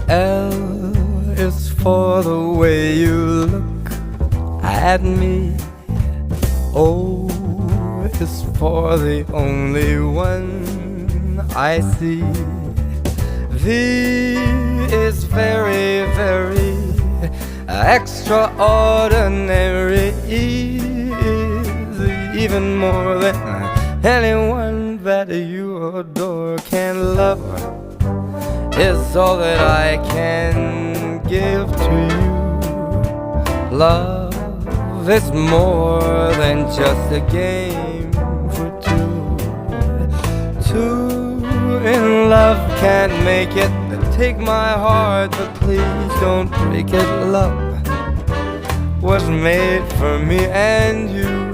L is for the way you look at me. O is for the only one I see. V is very, very extraordinary. E is even more than anyone that you adore can love. Is all that I can give to you. Love is more than just a game for two. Two in love can't make it. Take my heart, but please don't break it. Love was made for me and you.